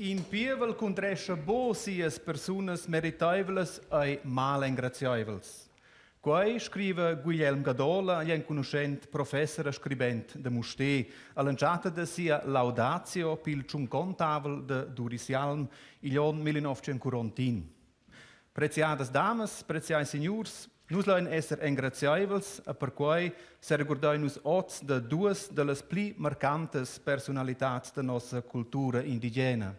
In Pievel contresce bo sias personas meritavelas e mal ingraziavelas. Quai scrive Guglielm Gadola, un conoscent professor e scribent de Musté, all'enciata de sia laudatio pil ciuncontavel de Durisialm il anno 1940. Preziadas damas, preziai signors, nus lein esser ingraziavels, e per quai se regordai nus oz de duas de las pli marcantes personalitats de nossa cultura indigena.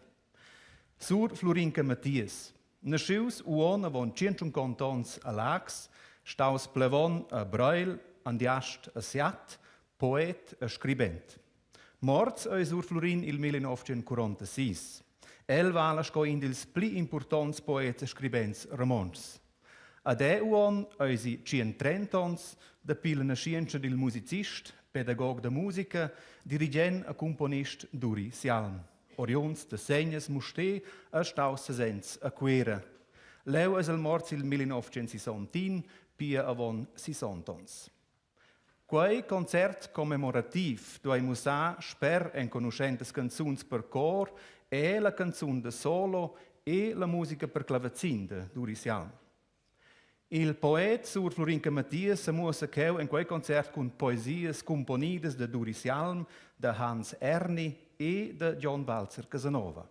Sur Florinca Mattias, nascius uon avon 150 ans a Lax, staus plevon a Breil, andiast a Siat, poet e scribent. Morts a sur Florin il 1946. El vala sco indils pli importants poets e scribents romans. Ad uon eisi 130 ans de pila nascienza dil musicist, pedagog de musica, dirigent e componist Duri Sialm. Oriuns de Segnes Musté a staus sesens a Quera. Leu es el morts il 1960, pia avon 60 ans. Quei concert commemorativ duai musa sper en conoscentes canzuns per cor e la canzun de solo e la musica per clavecin de Duri Sialm. Il poet sur Florinca Mattias se musa cheu en quei concert cun poesias componidas de Duri Sialm, de Hans Erni e de John Balzer Casanova.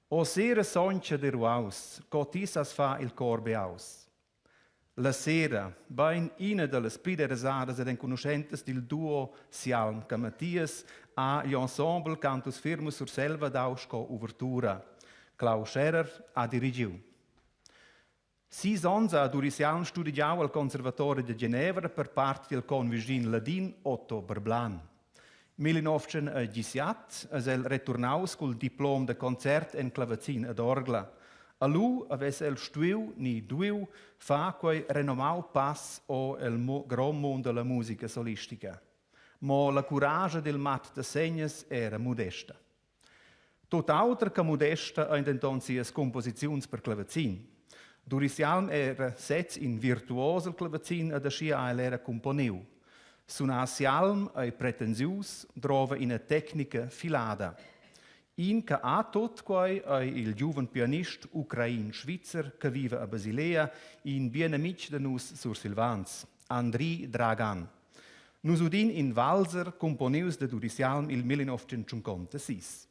O sera soncia de ruaus, cotisas fa il corbe aus. La sera, bain ina de las prideresadas ed enconoscentes dil duo Sialm ca Mattias a l'ensemble cantus firmus sur selva d'ausco uvertura. Klaus Scherer a dirigiu. 6 ans a Durisialm studiau al Conservatori de Ginevra per part del convigin ladin Otto Berblan. 1917 es el returnaus col diplom de concert en clavecin ed orgla. A lu aves el stuiu ni duiu fa quei renomau pass o el gran mondo della musica solistica. Mo la curage del mat de Segnes era modesta. Tot auter ca modesta ein denton sias composiziuns per clavecin. Durisialm era sez in virtuosel clavecin ed ascia el era componiu. Sunar Sialm ei pretensius drova ina tecnica filada. In ca a tot quai ei il giuven pianist ucrain-svizzer che vive a Basilea in bien amic de nus sur Silvans, Andri Dragan. Nus udin in valser componius de Durisialm il 1956.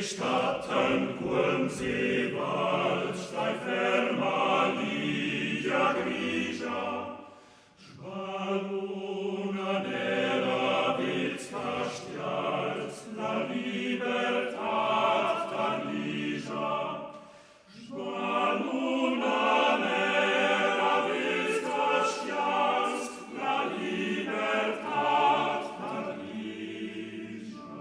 gestatten, quum Seewald, stai ferma, Lidia grigia, Spanuna nera vils castials, la libertad tan ligia, Spanuna nera vils castials, la libertad tan ligia.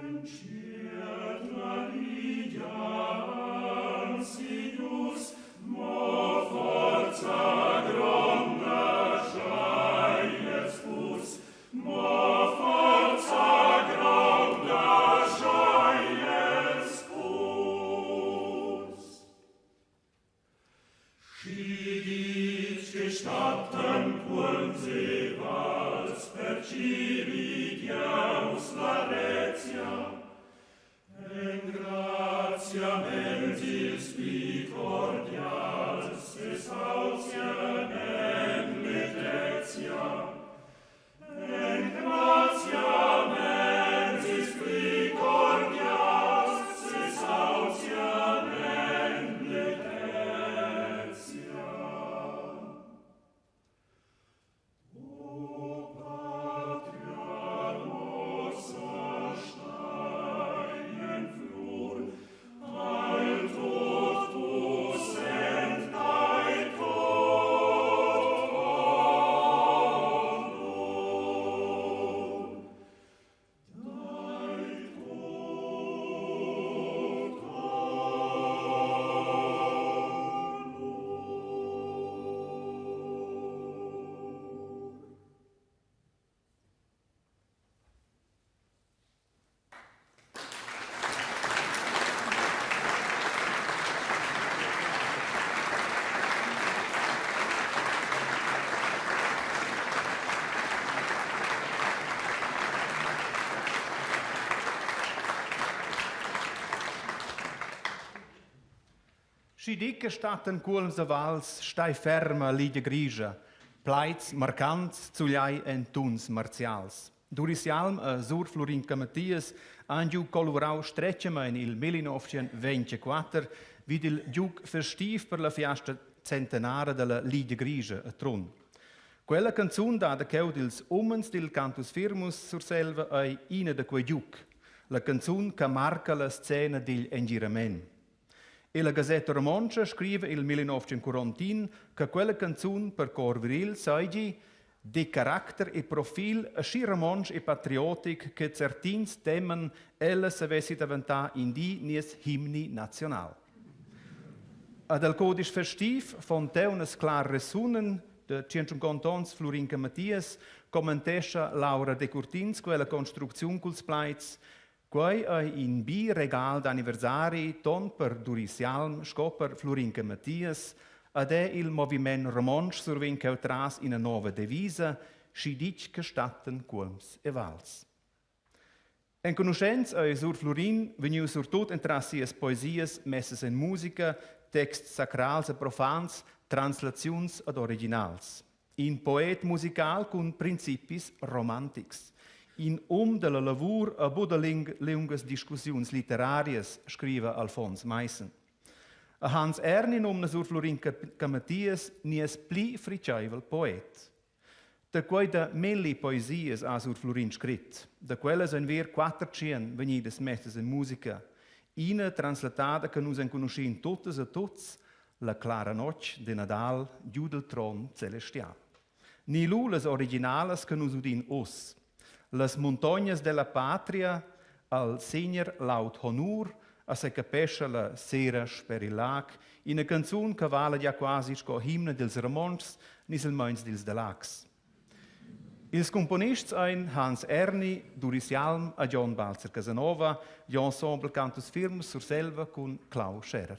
Enciert la Lidia ansius, mo forza gronda sciaies fus, mo forza gronda sciaies fus. Scidit gestatten quum Seewals per Ciridiaus Laretia, en gratia mentis bicordials, esautia en letetia, en gratia mentis bicordials, esautia en letetia. O patria nossa stein flur, al tod tu sent dai tod honor. Dai tod honor. Scidicca statten quolms avals, stai ferma Lidia grigia, plaiz marcants zugliai en tuns marzials. Durisialm a Sur Florin Mattias han giu colurau strecciamein il 1924 vid il giug festiv per la fiasta centenara della Lidia grigia a Trun. Quella canzun da cheu dils umens dil cantus firmus sur selva ai ina de quei giug, la canzun che marca la scena dil engiramen. E la Gazzetta Romancia scrive il 1941 che quella canzun per cor viril saigi di carattere e profil asci romansch e patriotic che certins temen ella savessi diventà in di nies himni nazional. Ad al codice festiv fonte unas clar resunen de 150 ans Florinca Mattias commentescha Laura de Curtins quella construzione culs plaiz quai ai in bi regal d'anniversari ton per Durisialm sco per Florinca Mattias ad è il moviment romansch survin che tras in una nuova devisa scidic gestatten quums e vals. En conoscenz ai sur Florin veniu surtut entras sias poesias messas en musica, texts sacrals e profans, translaziuns ad originals. In poet musical cun principis romantics. In de la lavur a budalingas discussiuns literarias, scriva Alfons Meissen. A Hans Ernin sur Florin Mattias nies pli friceivel poet. Da quei da melli poesias a sur Florin scrit, da quelles en ver 400 venidas messes in musica, ina translatada che nus en conoscin totes a tuts, la clara noc de Nadal, giù del tron celestial. Ni lu las originales che nus udin us, las montañas de la patria, al segner laut honor, a se capesce la sera sperilac, in a canzun che vale ja quasi sco himne dels Ramons, nis il meins dels delacs. Ils componists ein Hans Erni, Durisialm a John Balzer Casanova, gli ensemble Cantus Firmus sur selva con Klaus Scherer.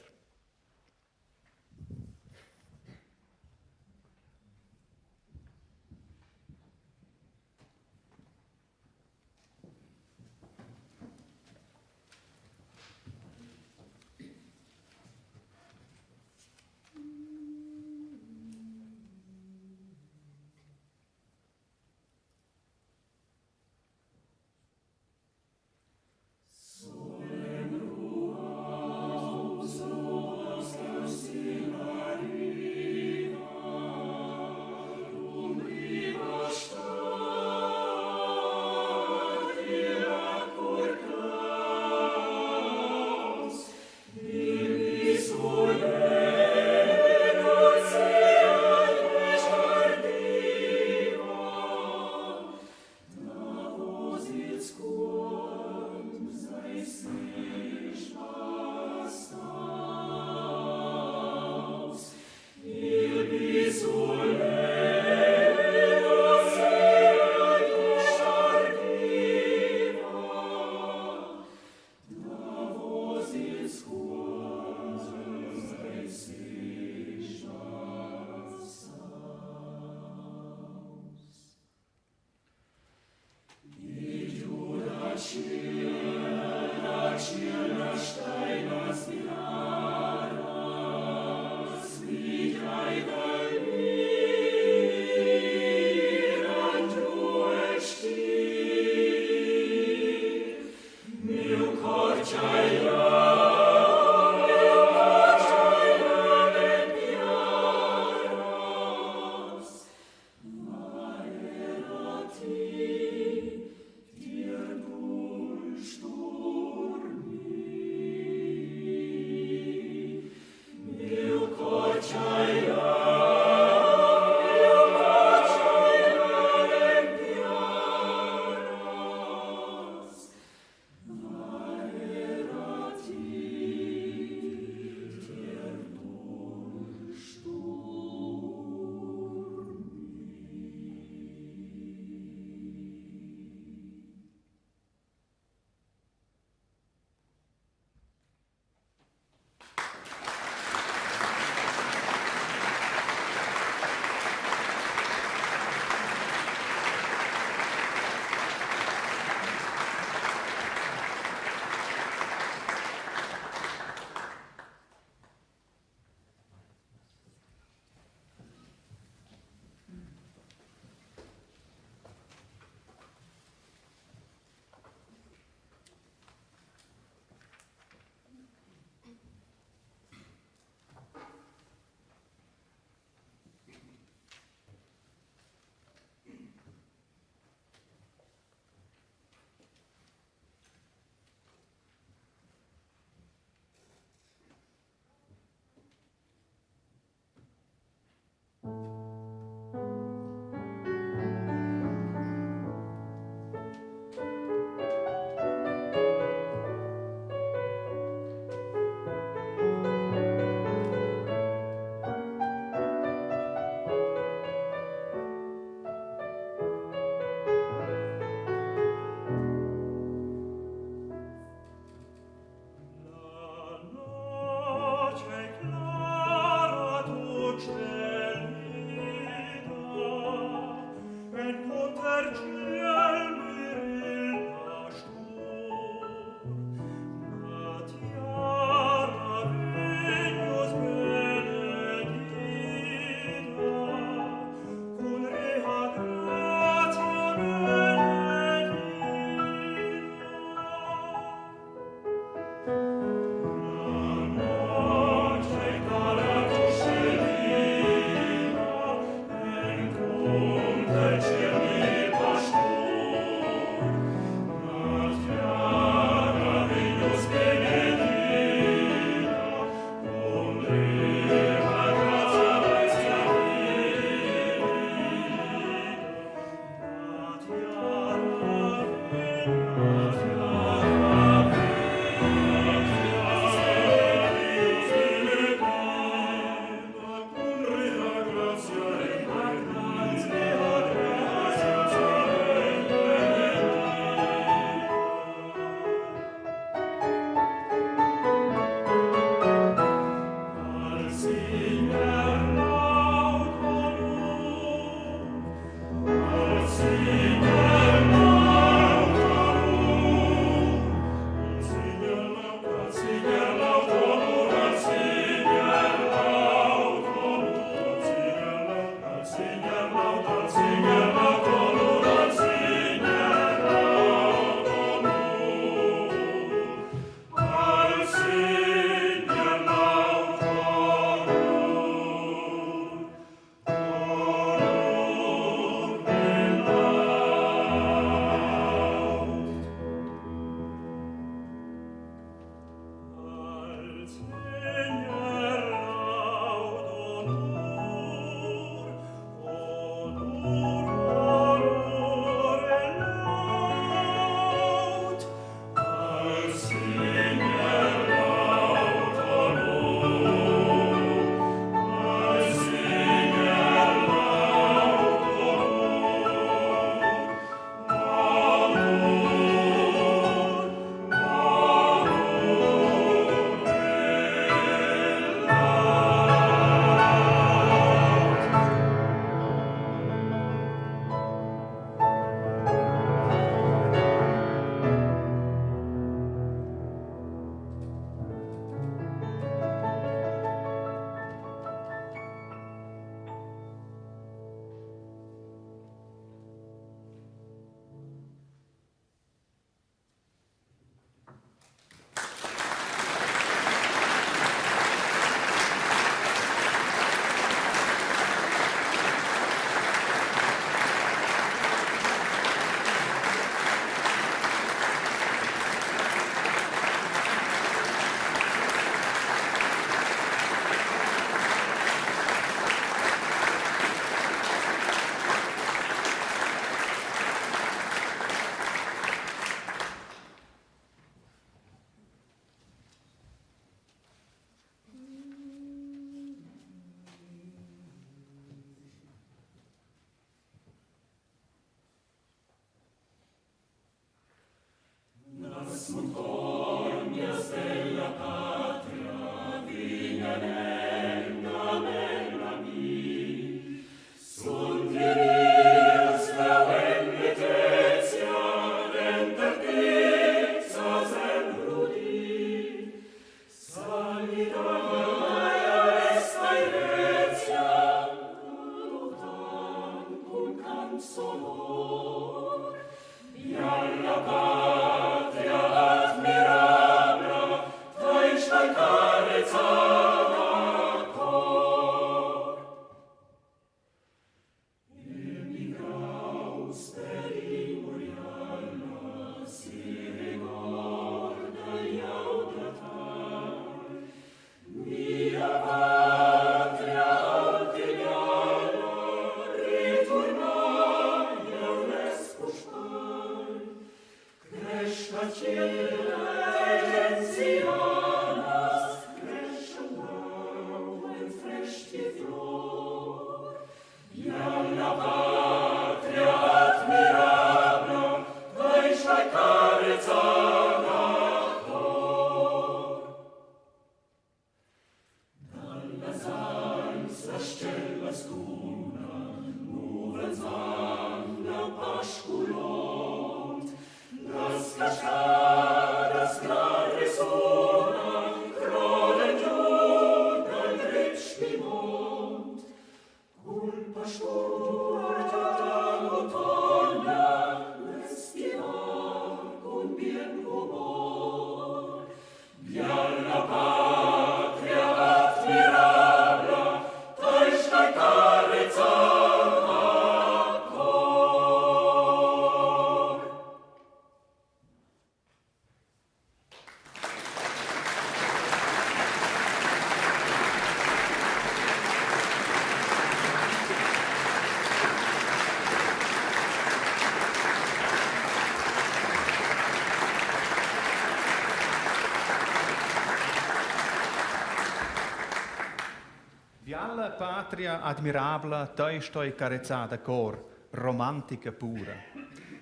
Vialla patria admirabla, teistoi carezzata cor, romantica pura.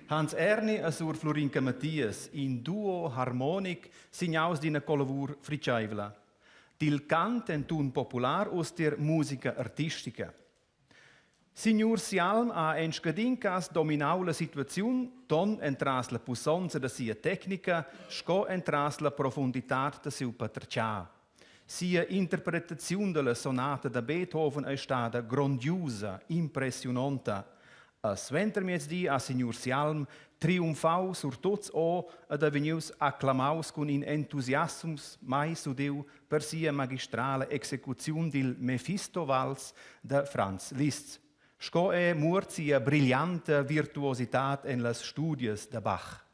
Hans Erni a sur Florinca Mattias, in duo harmonic, signaus d'ina colavur fricevla. Dil cant en tun popular aus der musica artistica. Signor Sialm ha en scadincas dominau la situaziun, ton entras la pussonza da sia tecnica, sco entras la profunditat da siu patricià. Sia interpretazione della sonata da Beethoven è stata grandiosa, impressionante. A sventermiezdi a signor Sialm triumfau sur tots o ad avenius acclamaus con in entusiasmus mai sudiu per sia magistrale execuzione del Mephisto Vals da Franz Liszt. Sco è sia brillante virtuositat en las studies da Bach.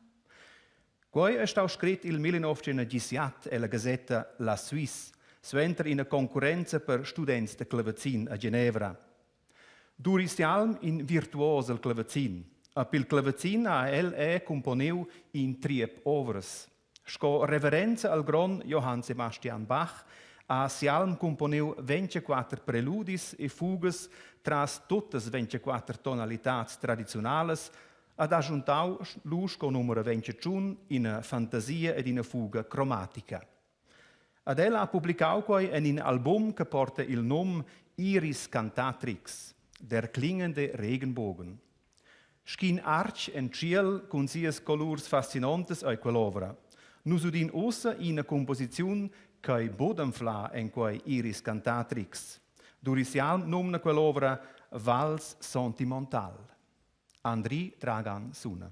Quai è stato scritto il 1917 e la Gazzetta La Suisse, sventer in concorrenza per students de clavecin a Ginevra. Duris Sialm in virtuos el clavecin. A pil clavecin a el componeu in triep ovres. Sco reverenza al gron Johann Sebastian Bach, a Sialm componeu 24 preludis e fugas tras tuttas 24 tonalitats tradizionales, ad aggiuntau lus con numero 21 in fantasia ed in fuga cromatica. Ad ella ha pubblicau quai en un album che porta il nome Iris Cantatrix, der klingende Regenbogen. Schin arch en ciel con sias colors fascinantes ai quell'ovra. Nus udin ossa in composizione che bodemfla en quai Iris Cantatrix. Durisial nomna quell'ovra Vals Sentimental. Andri Dragan Suna.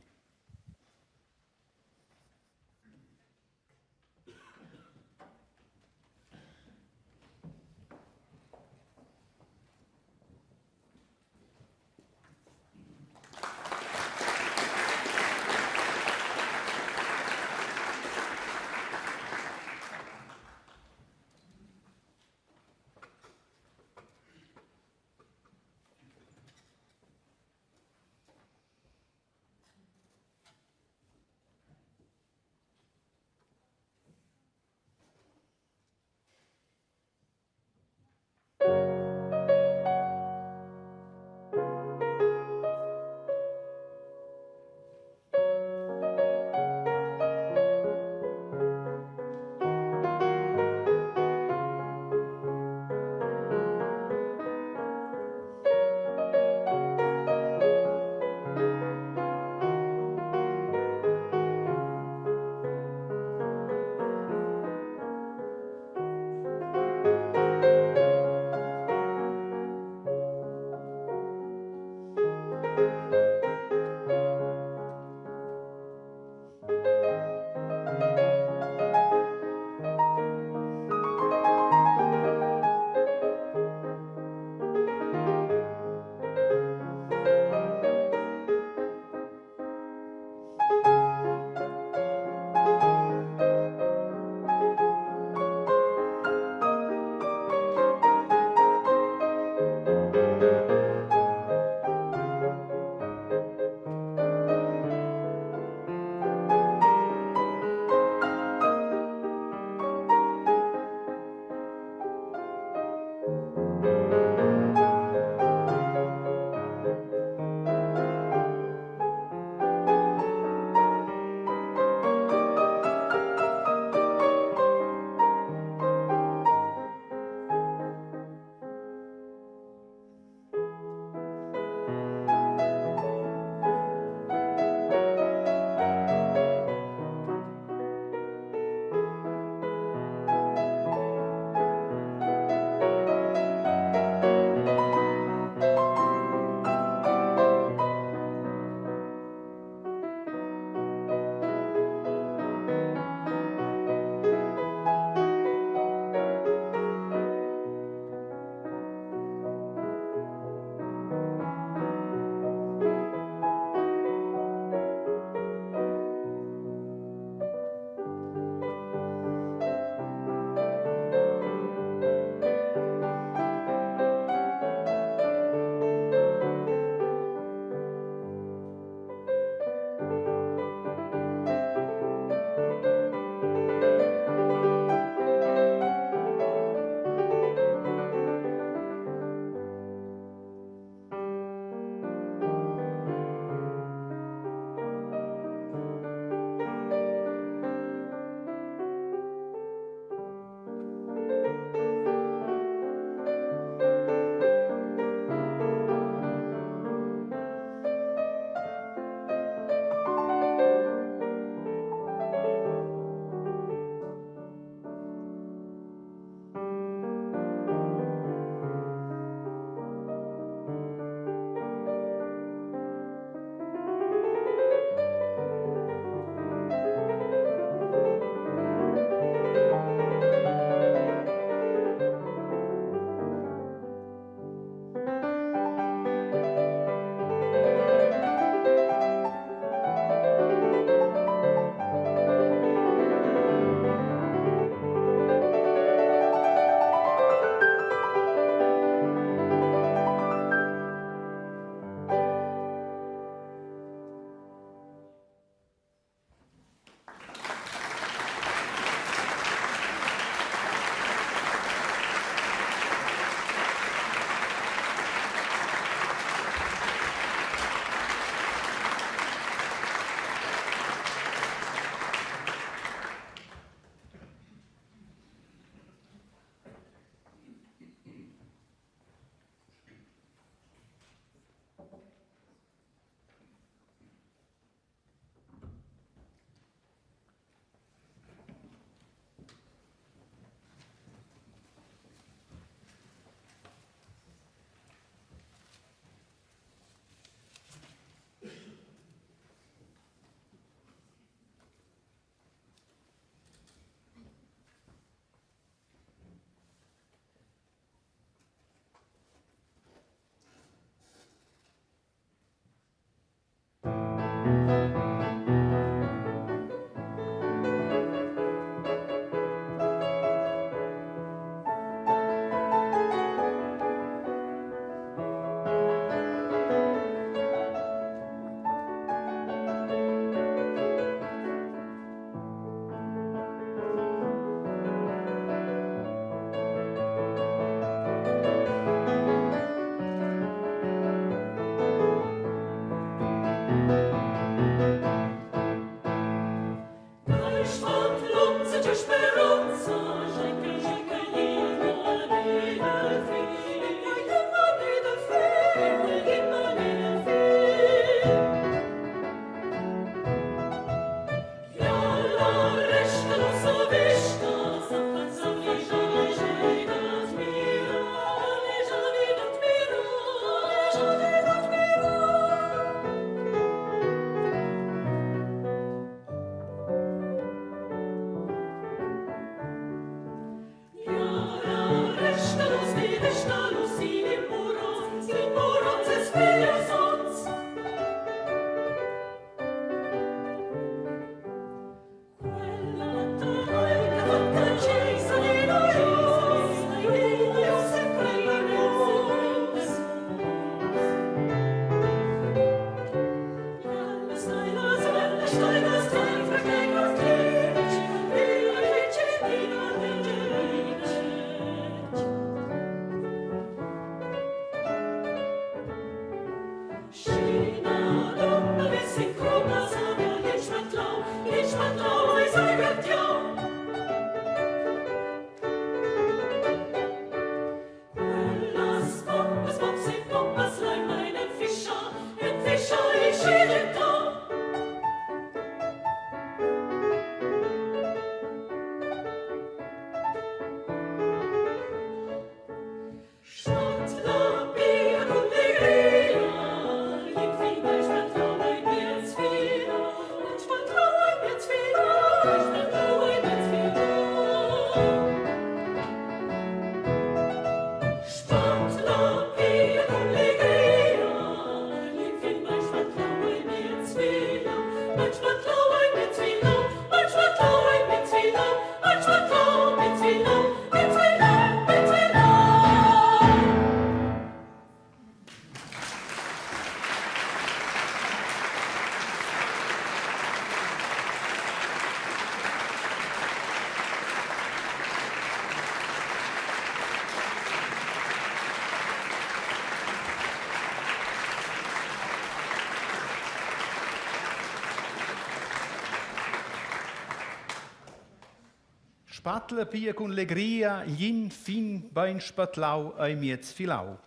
Spatla pia con legria, glin fin bain spatlau ai miez filau.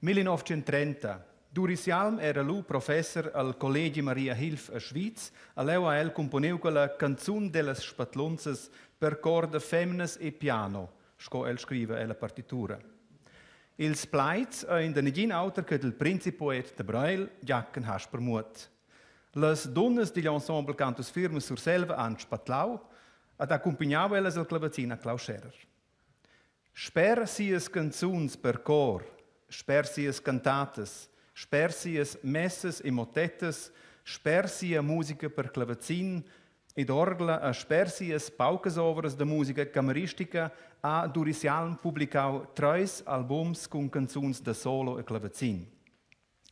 1930. Duris Jalm era lu professor al Collegi Maria Hilf a Schwyz, a leu a el componeu quella canzun delas spatlunzas per corda femnas e piano, sco el scrive la partitura. Ils plaids ein de negin auter che del principoet de Breil, Jacken Hasper Mut. Las donnas di l'ensemble Cantus Firmus sur selva an spatlau, ad accompagnava elas al clavacin a Klaus Scherer. Sper sies canzuns per cor, sper sies cantatas, sper sies messes e motettes, sper sia musica per clavacin ed orgla a sper sies paucas ovras de musica cameristica a Duris Jalm publicau 3 albums con canzuns de solo e clavacin.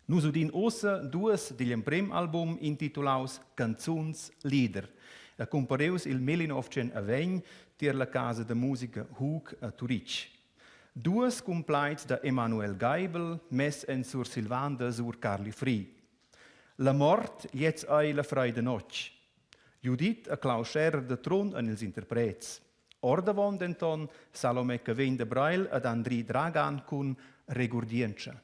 Nus udin ossa duas digl prim album intitulaus Canzuns Lieder. Compareus il 1920 tier la casa de musica Hug a Turic. Duas complaids da Emanuel Geibel, mess en sur Silvanda sur Carli Fri. La mort jetz ai la freide noc. Judith a Klaus Scherer de Tron an ils interprets. Ordavon denton Salome Cavin de Breil ad Andri Dragan cun Regurdientia.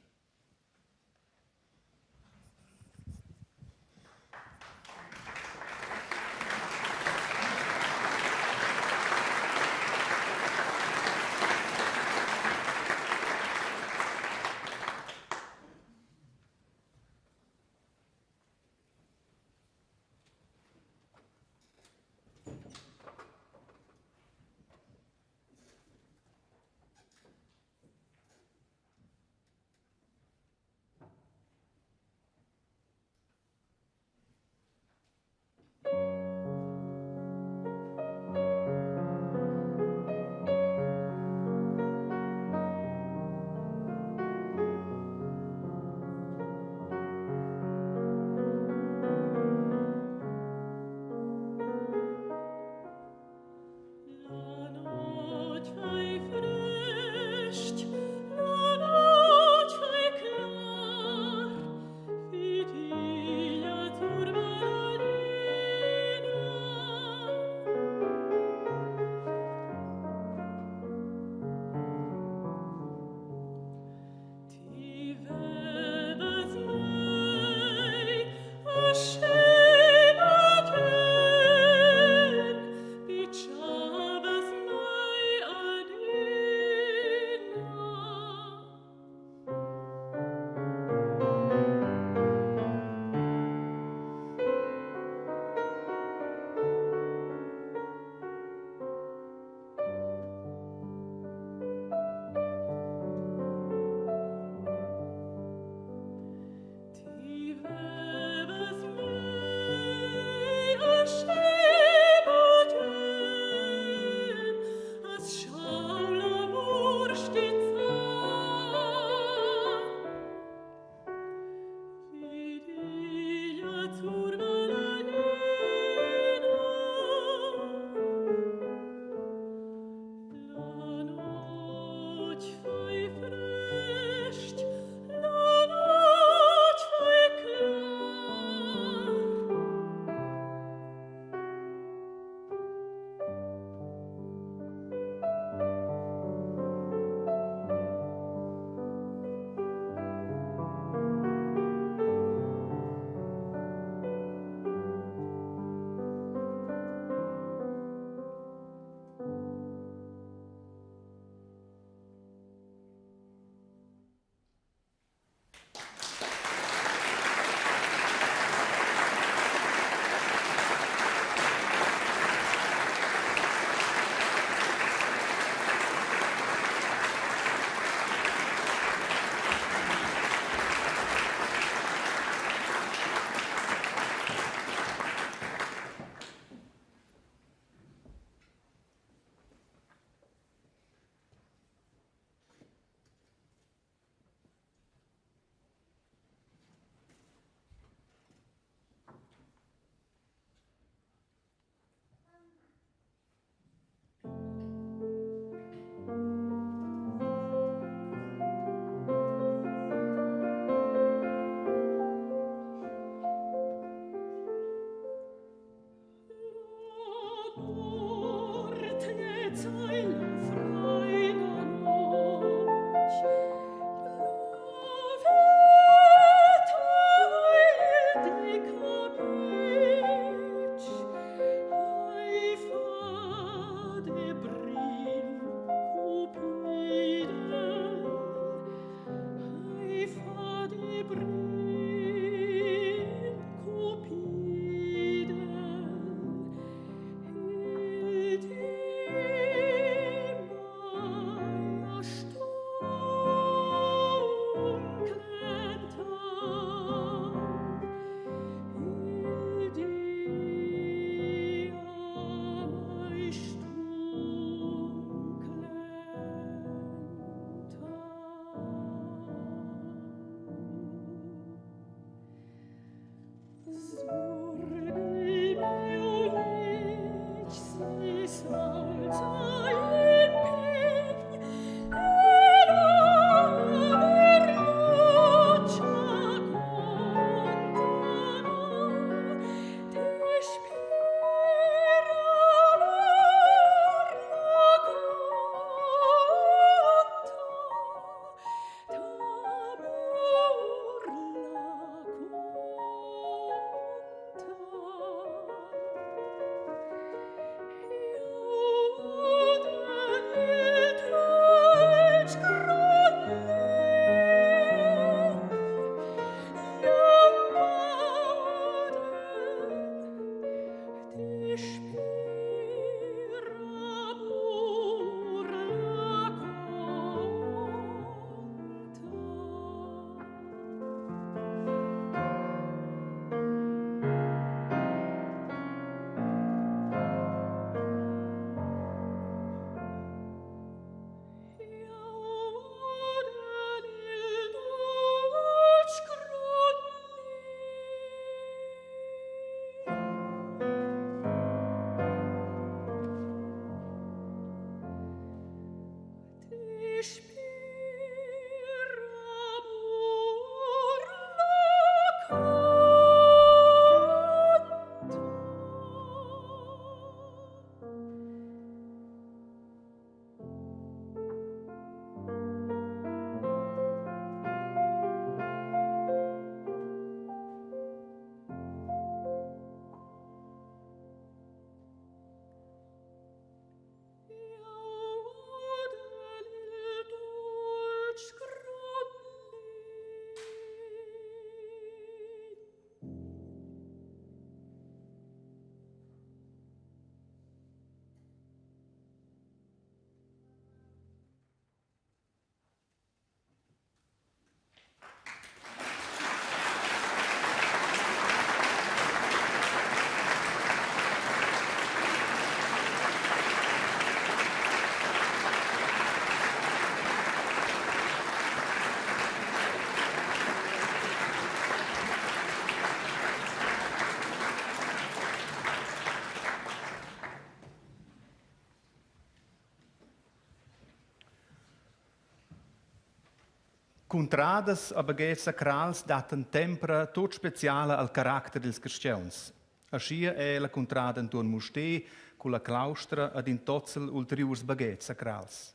Contradas a baguets sacrals datan tempra tot speciale al caracter dels cristians. Aschia è la contrada intorn Musté, con la claustra ad in tozzel ulteriors baguets sacrals.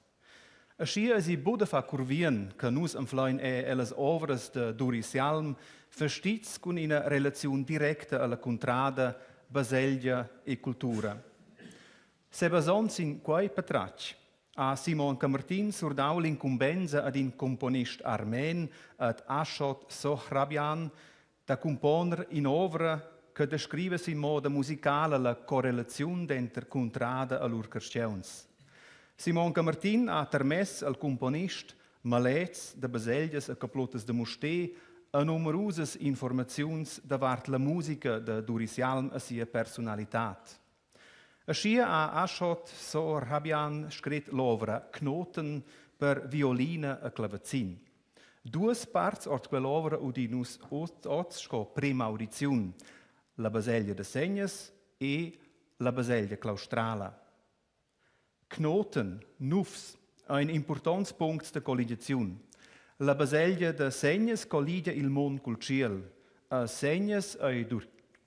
Aschia es I buda fa curvien, che nus anflein è las ovras de Doris Jalm, verstits con una relazione diretta alla contrada, baselgia e cultura. Se basons in quai patrach, a Simon Camertin surdau l'incumbenza ad in componist armen ad Ashot Sohrabian da componer in ovra che descrive in modo musicale la correlazione d'enter contrada a lur cristians. Simon Camertin ha permess al componist malets de baselgias e caplotas de Musté a numerosas informaziuns davart la musica de Doris Jalm a sia personalitat. Aschia ha Ashot Sohrabian scrit l'ovra Knoten per violina e clavecin. Duas parts ort quell'ovra udinus ots sco prima audiziun, la baselgia de Segnes e la baselgia claustrala. Knoten, nufs, ein importantspunkt de colligaziun. La baselgia de Segnes collidia il mon cul ciel, a Segnes ei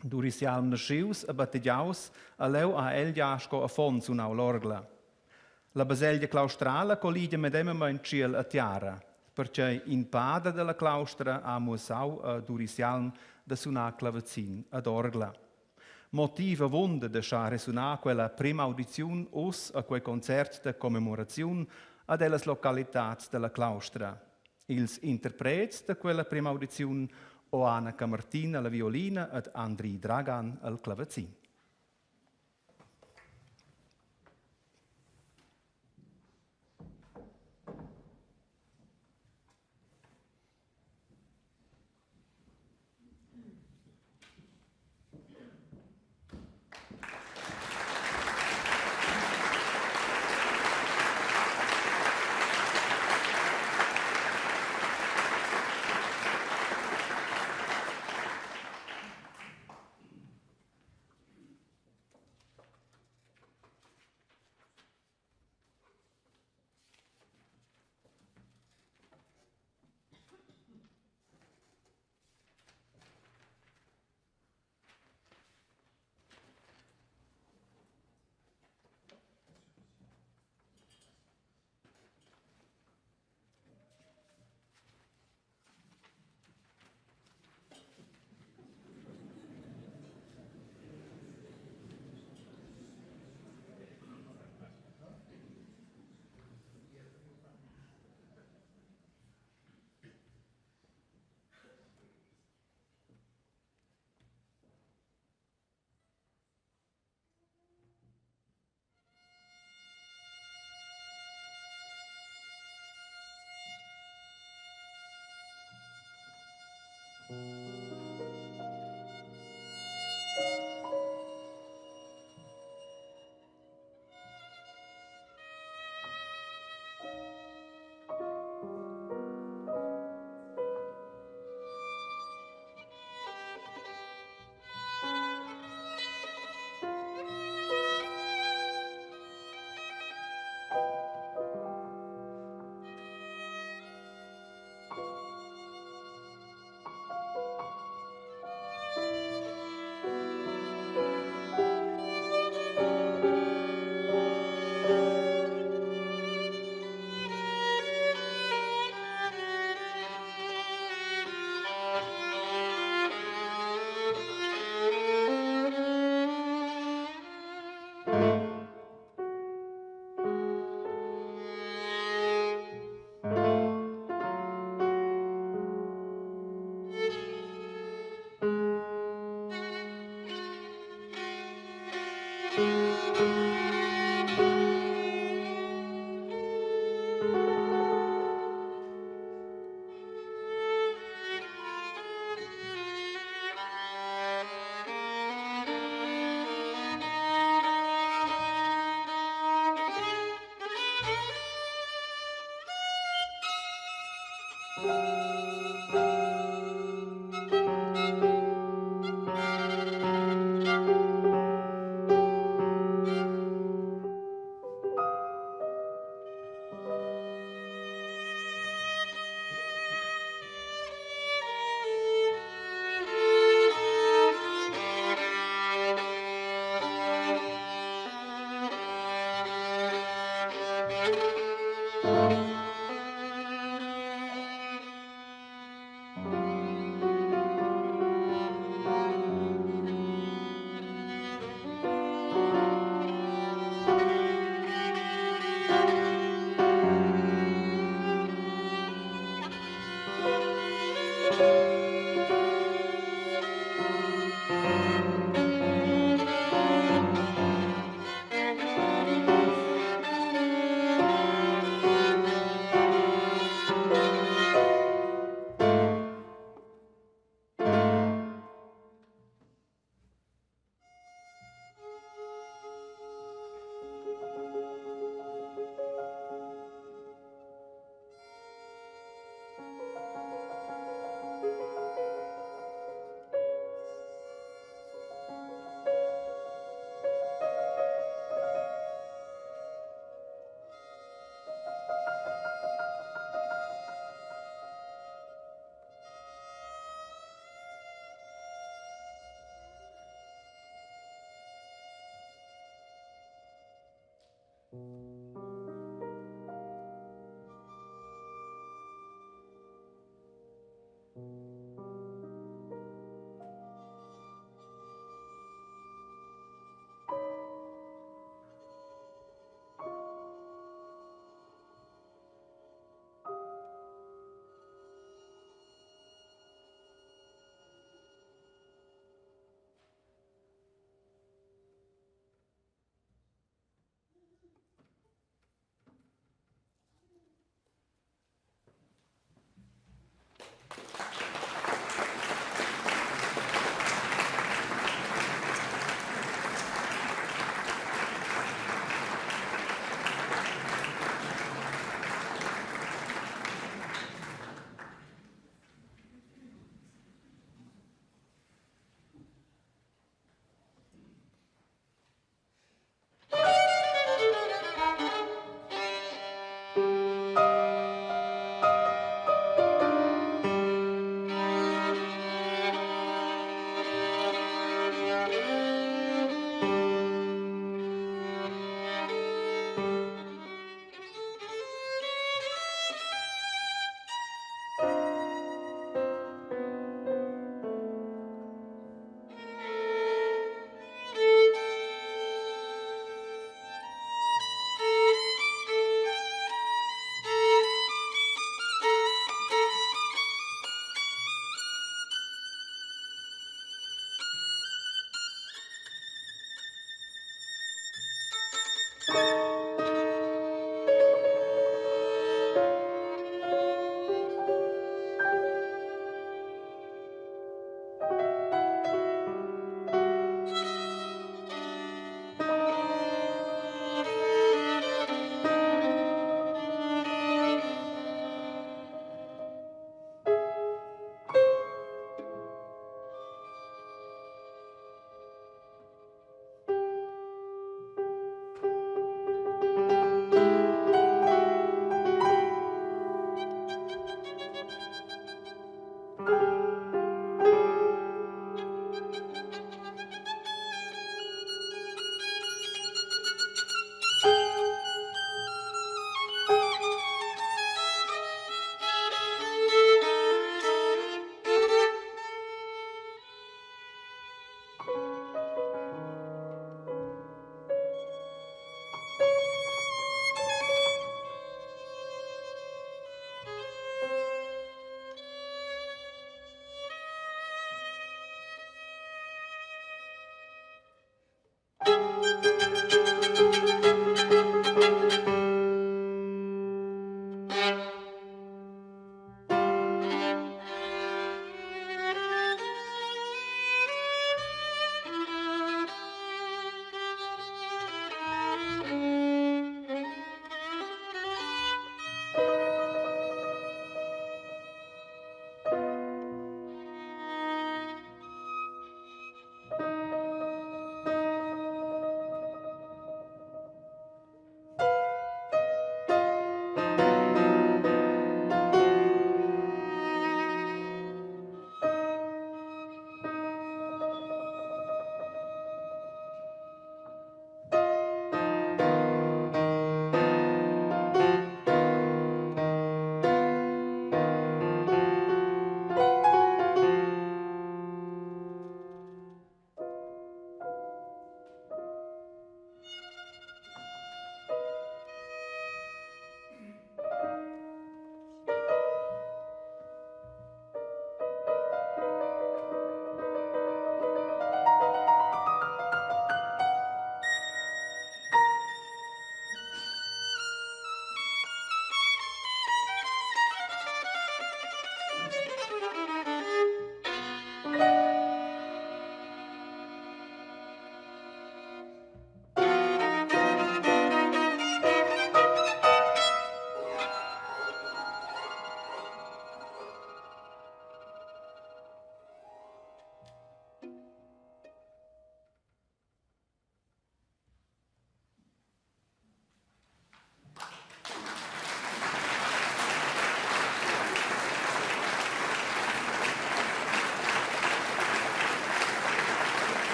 Doris Jalm nascius a battegiaus a leu a Elgiasco a fons un l'orgla. La baselgia claustrala collidia medema in ciel a tiara, perché in pada della claustra ha musau a Doris Jalm da sunar clavecin ad orgla. Motiva wunde de schare sunar quella prima audiziun us a quei concert de commemoraziun a delas localitats della claustra. Ils interprets de quella prima audiziun Oana Camertin alla violina ed Andri Dragan al clavecin.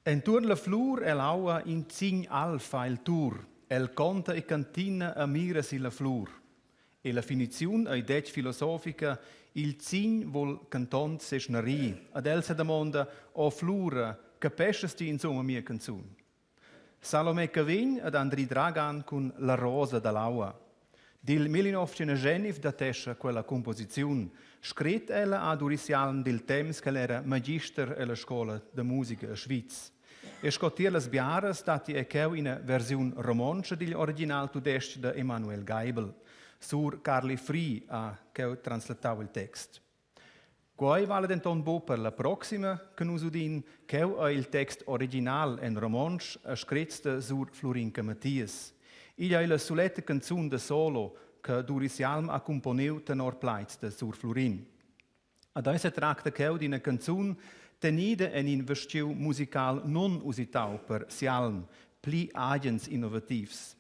Enturn la flur l'aua in zign alfa il tour, el conta e cantina a mira si la flur. E la finiziun ai dec filosofica, il zign vol canton se schnari, ad el se domanda o flura, capescesti insomma mia canzun. Salome Cavin ad Andri Dragan con La rosa dall'aua. Dil 1919 da tescia quella composizione, scrit ella ad urisialm del temps che era magister alla scuola de musica a Schweiz. E scottier las biaras dati e cheu in versione romancia degli original tudesc de Emanuel Geibel. Sur Carli Free a cheu translatau il text. Quai vale denton bo per la proxima che nus udin cheu a il text original en romansch a scritste sur Florinca Mattias. Il ha la soletta canzun de solo che Durisialm ha componeu tenor plaits de sur Florin. Ad essa tracta cheu di una canzun tenida en in vestiu musical non usitau per Sialm, pli agens innovativs.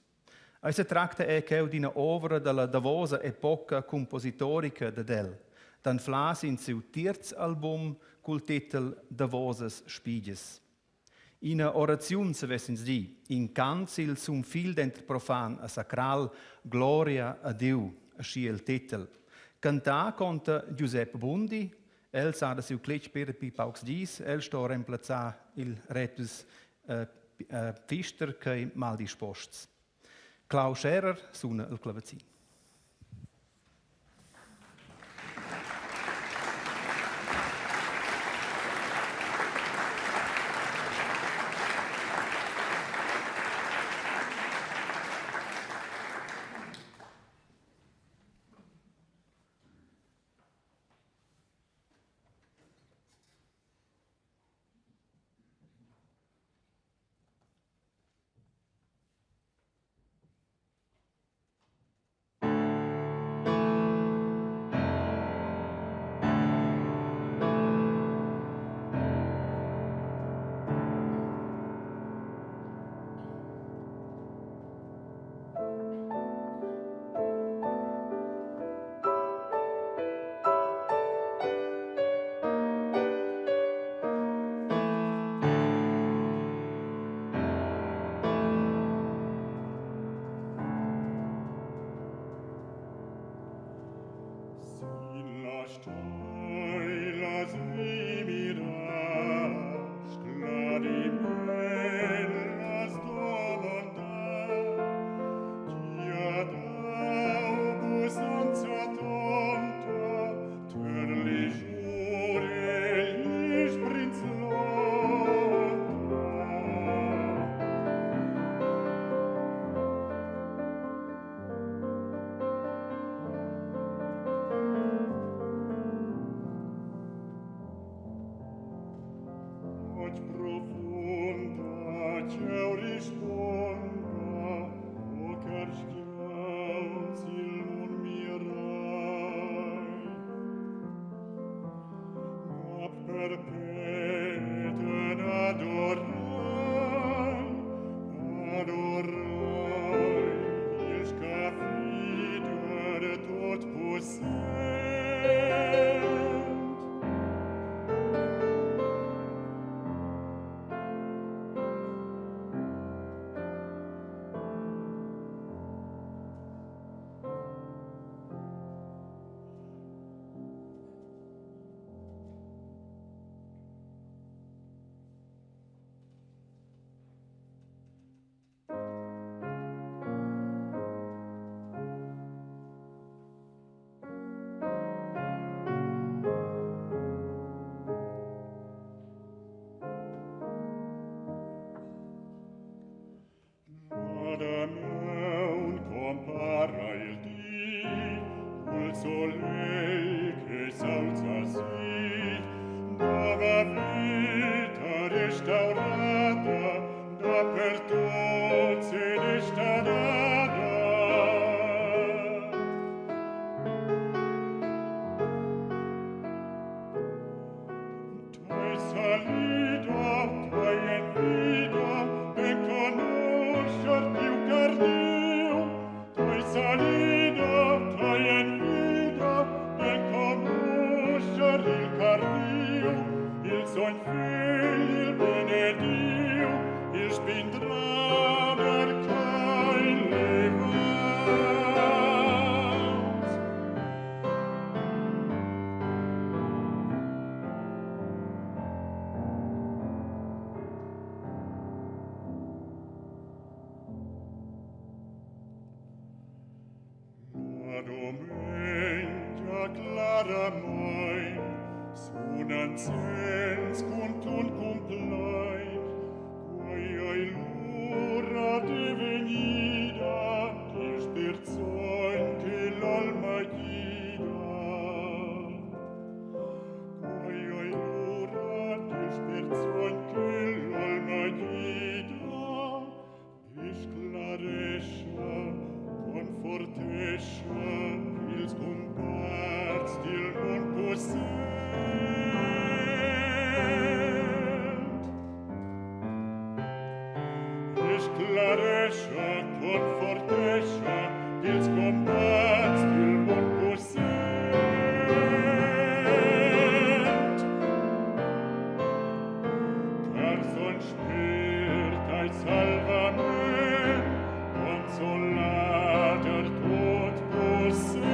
Essa tracta cheu di una opera della davosa epoca compositorica de del, dan flas in seu terz album col titel Davoses Spiges. In a oraziun se vessens di, in canzil sum fil dentro profan a sacral Gloria a Diu, a schi il titel. Canta conta Giuseppe Bundi, el sa da siu cletch per pi paucs dis, el sto reemplaza il retus Pfister che mal disposts. Klaus Scherer suona il clavecin. il son figlio benedetto vindrà mercai levat. La domenica clara mai, sunan sens cuntun cumplain, quae ai l'ora devenida, dis perzoin che l'alma guida. Quae ai l'ora dis perzoin che l'alma guida, esclaresce, confortesce, ils comparts dil mon possent. Esclaresce, confortesce, ils comparts dil mon possent. Car son spirt ai salvament, consolator tot possent.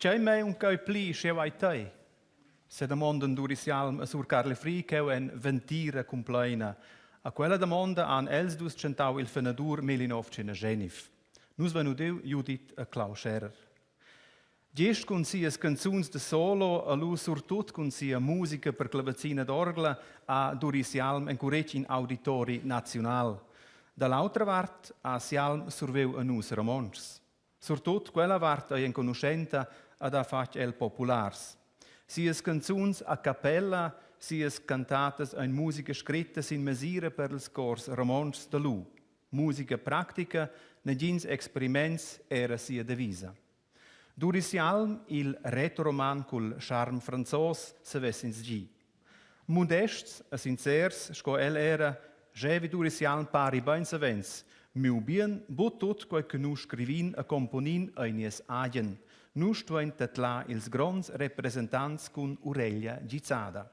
C'è mai un coi pli che vai te? Se domanda d'urisialm a sur Carle Fri che en ventira complena. A quella domanda han els dus centau il fenadur Melinov cena Genif. Nus venudiu Judith a Klaus Scherer. Gest con sias canzuns de solo, a lu surtut con sia musica per clavecina d'orgla, a Durisialm en curec in auditori national. Dall'altra part, a Sialm surveu a nus romons. Surtut quella part a en conoscenta ad a fac el populars. Sias canzuns a cappella, sias cantatas in musica scritta sin mesira per els cors romons de lu. Musica practica, negins experiments era sia devisa. Durisialm il retoroman cul charme franzos se vessins gi. Modests e sincers, sco el era, jevi Durisialm pari bain savens, miu bien but tot quai que nu scrivin a componin ainies agen, nu stuain tatla ils grons representants cun ureglia gizzada.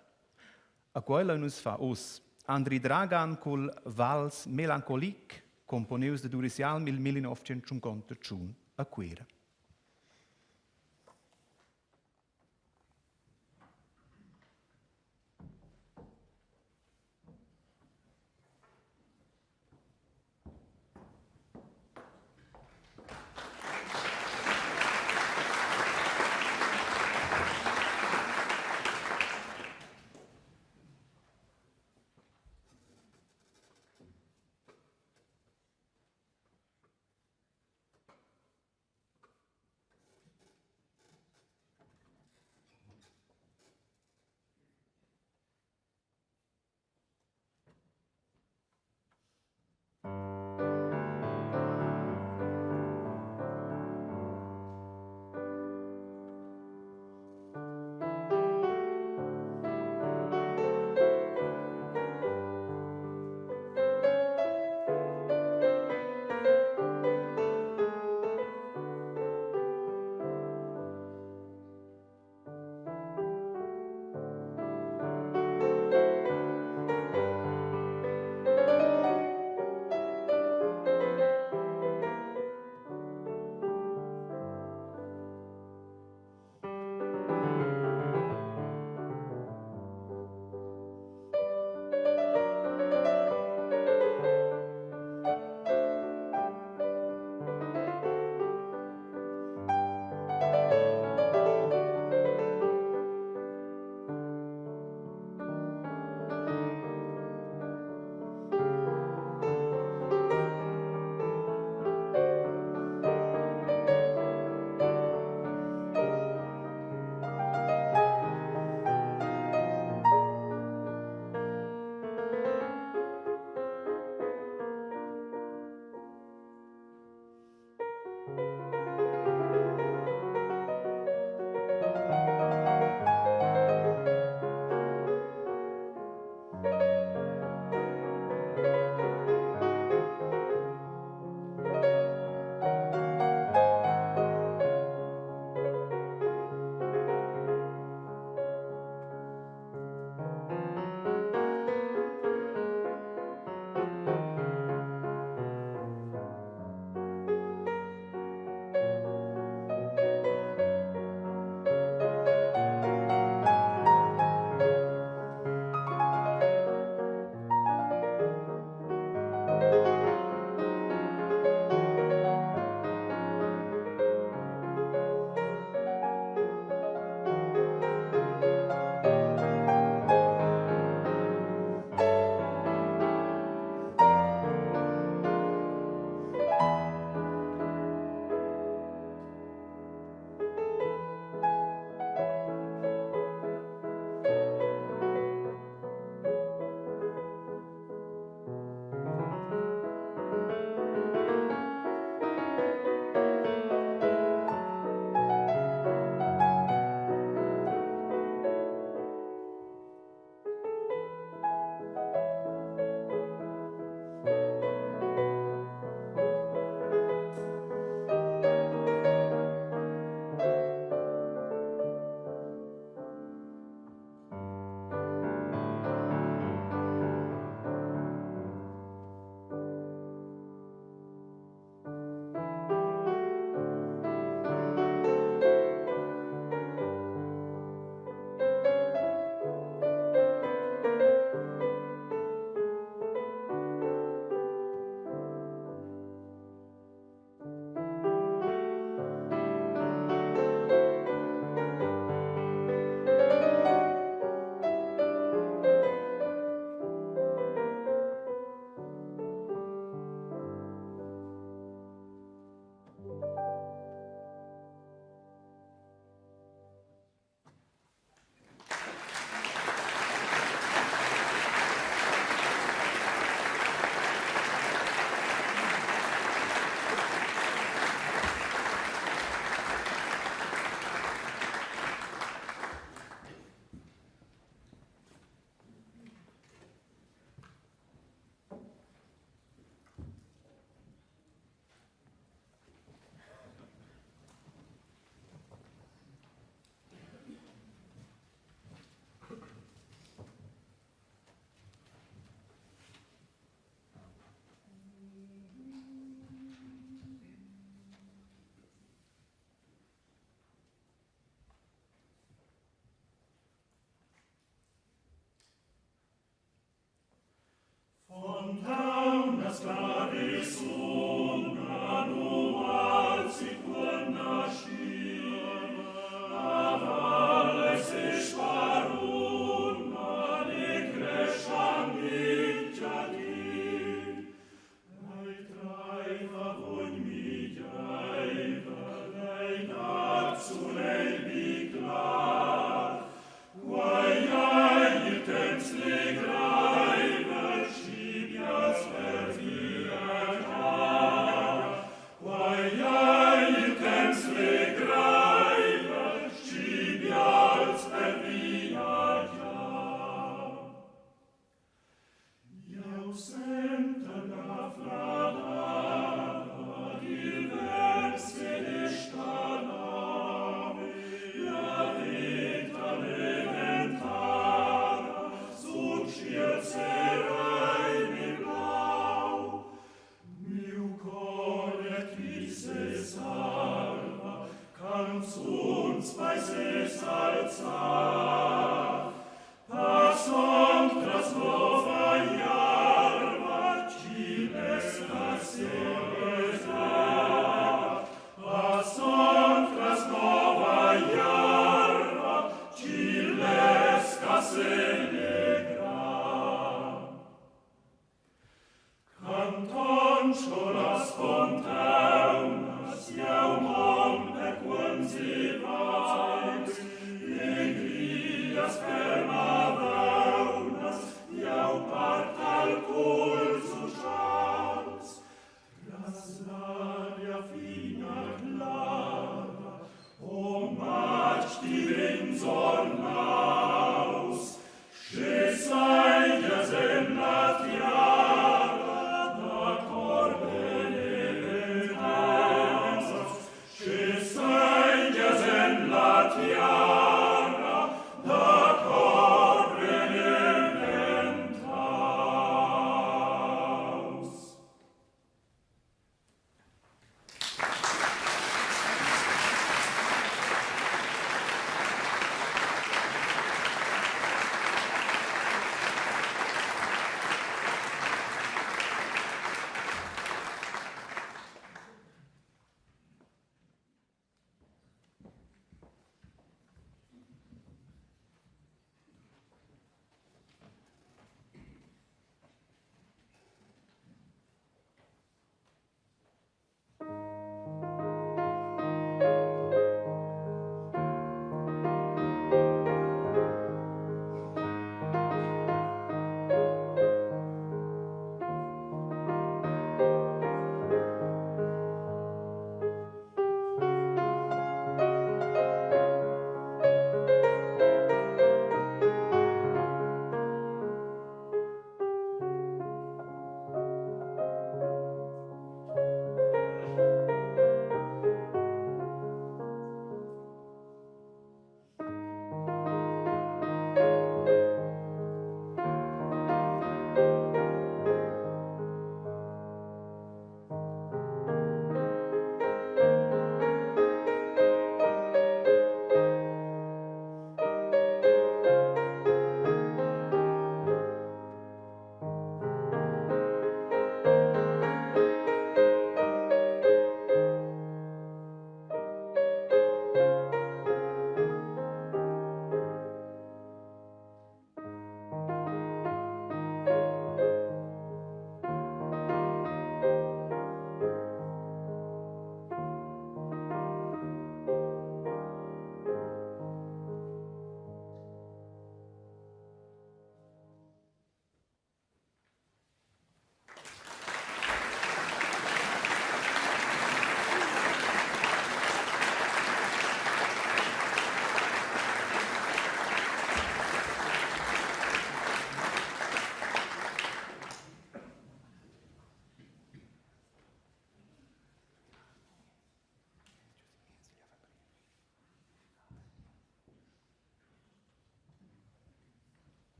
A quella nus fa us. Andri Dragan cul Vals Melancholique, componeus de Durisialm il 1951 a quera.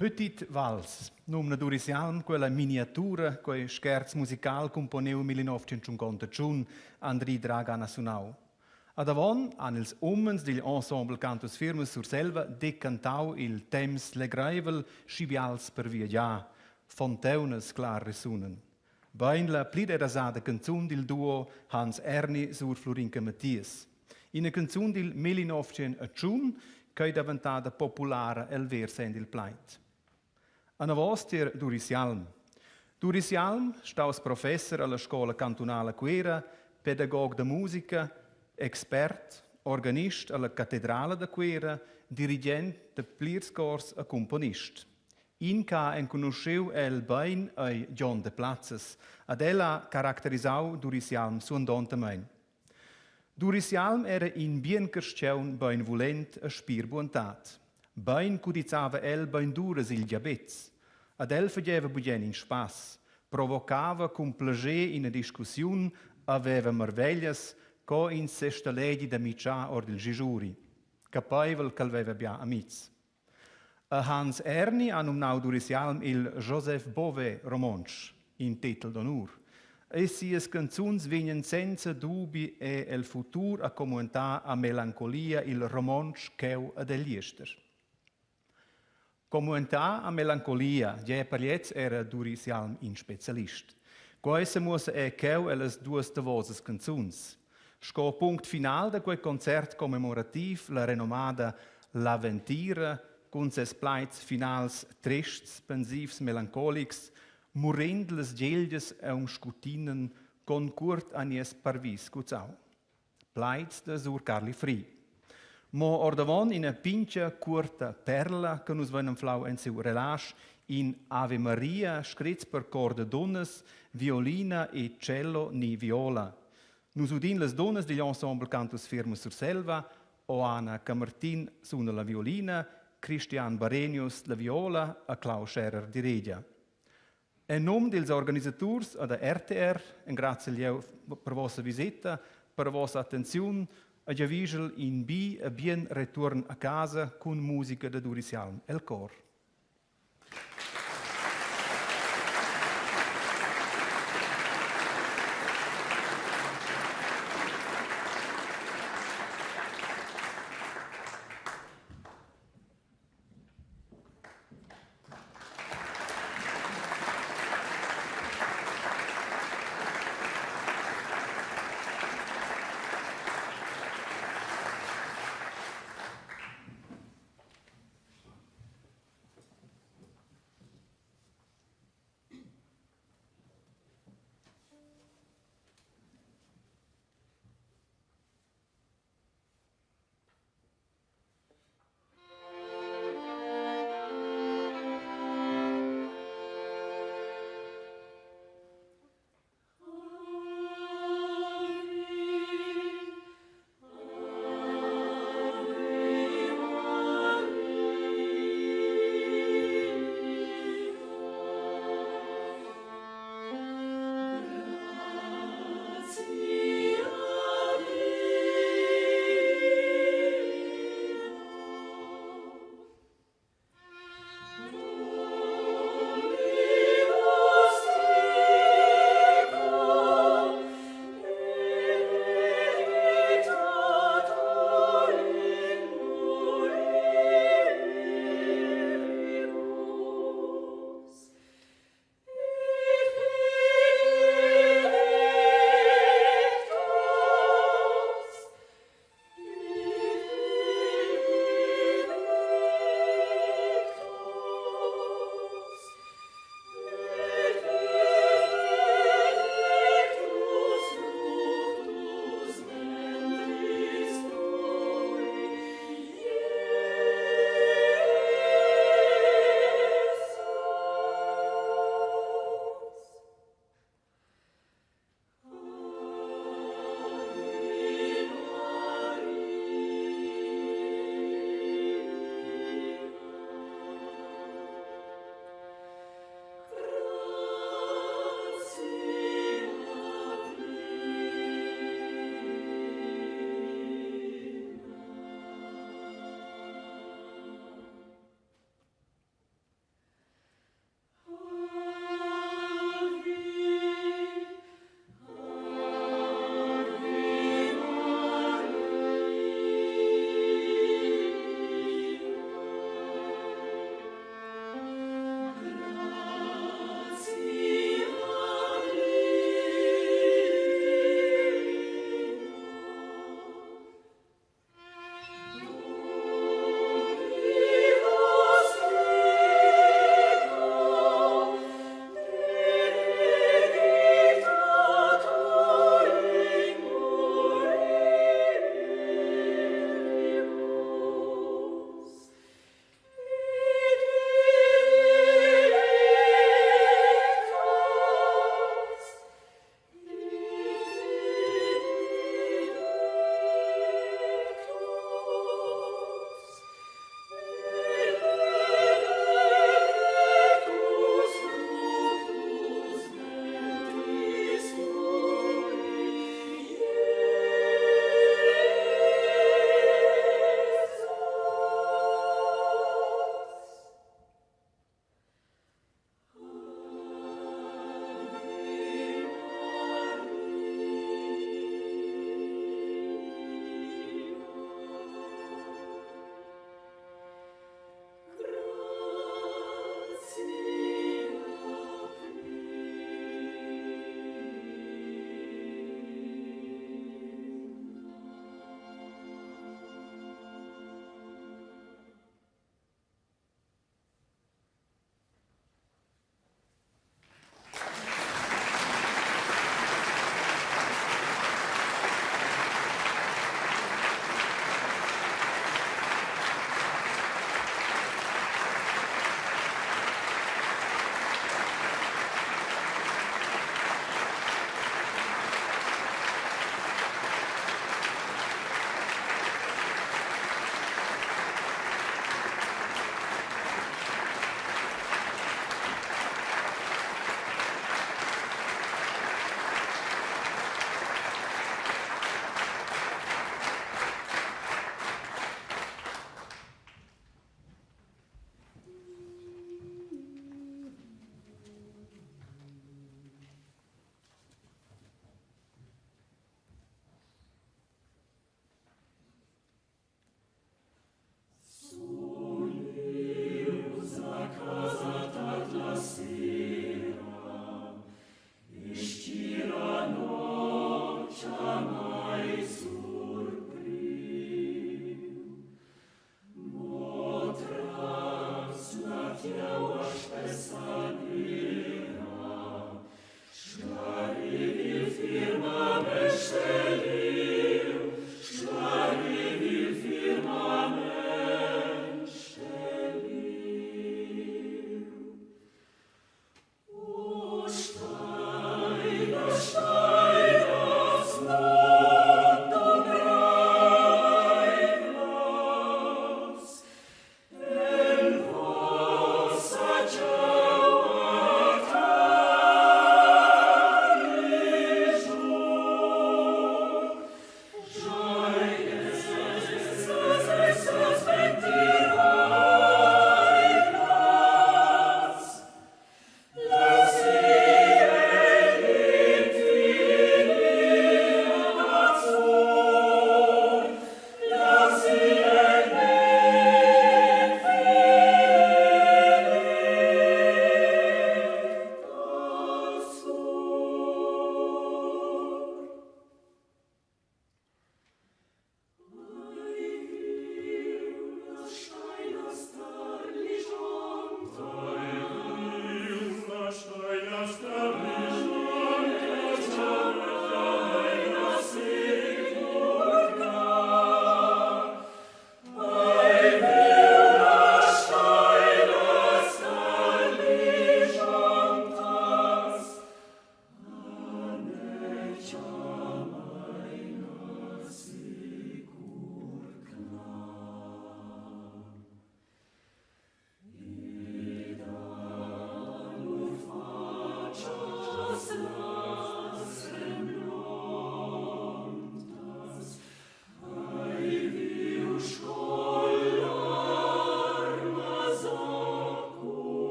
Petite Vals, numna d'Urisian, quella miniatura, quei scherz musical componeu 1951, Andrei Dragan a sunau. Ad avon han ils umens degli ensemble Cantus Firmus sur selva decantau il temps legreivel scibials per viaggià, fonteunes clar resunen. Bein la plida rasada canzun dil duo Hans Erni sur Florinca Mattias. In a canzun dil 1901 che è diventata popolare el versen dil plait. Ana vostir Duris Jalm. Duris Jalm, staus professor alla scola cantonale Quera, pedagog de musica, expert, organist alla cattedrale de Quera, dirigent de plierscors a componist. Inca en conosceu el bain ai John de Platzes, ad ella caracterisau Duris Jalm suondontamein. Duris Jalm era in bien cresceun bain volent a spir buontat. Bain cudizava el bain dures il diabets. Ad el faceva bugen in spas, provocava cum plager in a discussiun, aveva merveglias, co in sesta legi da miccia or del Gijuri. Capaivel calveva bia amiz. A Hans Erni ha numnau Duris Jalm il Joseph Bové romansch, in titel d'onur. E sies canzuns vegnan senza dubi e el futur a comunità a melancolia il romansch cheu ad eliester. Comunità a melancolia, ja per jetzt era Duris Jalm in specialist. Quaisa musa e cheu elas duas de voses canzuns. Sco punct final de quel concert commemorativ la renomada L'Aventira, con ses plaits finals trists, pensivs, melancolics, murend les geldes e un scutinen con curt anies parvis cuzau. Plaits de sur Carli Fri. Mo ordavon in a pincha curta perla che nus venem flau en seu relax in Ave Maria scritz per cor de donnes, violina e cello ni viola. Nus udin les donnes degli ensemble Cantus Firmus sur Selva, Oana Camertin suona la violina, Christian Barenius la viola, a Klaus Scherer di regia. En nom dels organisators a da RTR, en grazie per vostra visita, per vostra attenzione, a giavisel in bi a bien return a casa con musica da Duris Jalm el cor.